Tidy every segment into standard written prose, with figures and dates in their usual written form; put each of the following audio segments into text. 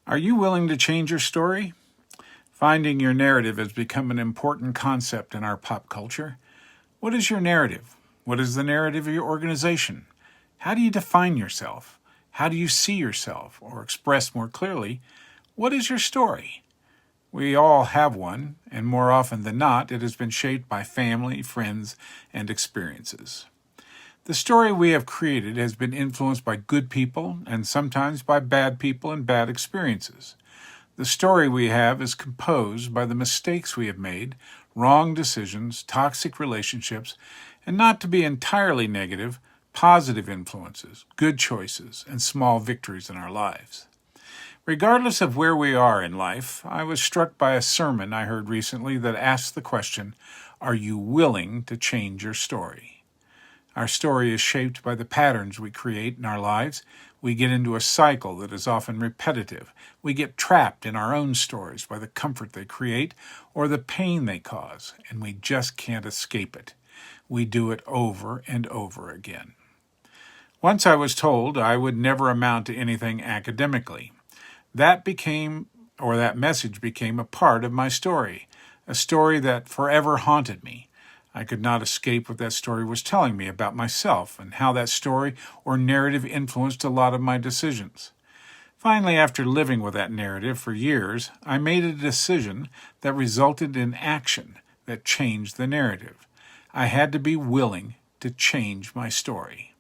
Are you willing to change your story? Finding your narrative has become an important concept in our pop culture. What is your narrative? What is the narrative of your organization? How do you define yourself? How do you see yourself? Or express more clearly, what is your story? We all have one, and more often than not, it has been shaped by family, friends, and experiences. The story we have created has been influenced by good people and sometimes by bad people and bad experiences. The story we have is composed by the mistakes we have made, wrong decisions, toxic relationships, and not to be entirely negative, positive influences, good choices, and small victories in our lives. Regardless of where we are in life, I was struck by a sermon I heard recently that asked the question, are you willing to change your story? Our story is shaped by the patterns we create in our lives. We get into a cycle that is often repetitive. We get trapped in our own stories by the comfort they create or the pain they cause, and we just can't escape it. We do it over and over again. Once I was told I would never amount to anything academically. That message became a part of my story, a story that forever haunted me. I could not escape what that story was telling me about myself and how that story or narrative influenced a lot of my decisions. Finally, after living with that narrative for years, I made a decision that resulted in action that changed the narrative. I had to be willing to change my story.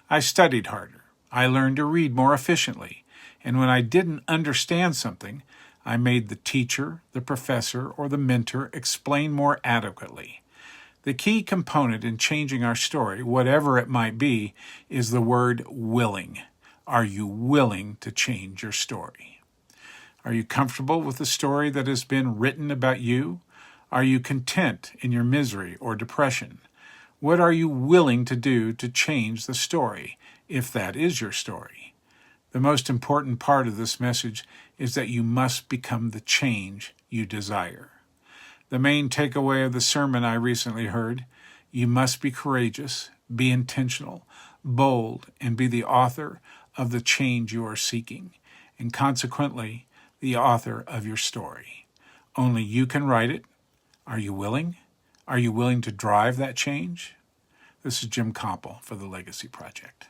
I studied harder. I learned to read more efficiently. And when I didn't understand something, I made the teacher, the professor, or the mentor explain more adequately. The key component in changing our story, whatever it might be, is the word willing. Are you willing to change your story? Are you comfortable with the story that has been written about you? Are you content in your misery or depression? What are you willing to do to change the story, if that is your story? The most important part of this message is that you must become the change you desire. The main takeaway of the sermon I recently heard, you must be courageous, be intentional, bold, and be the author of the change you are seeking, and consequently, the author of your story. Only you can write it. Are you willing? Are you willing to drive that change? This is Jim Copple for the Legacy Project.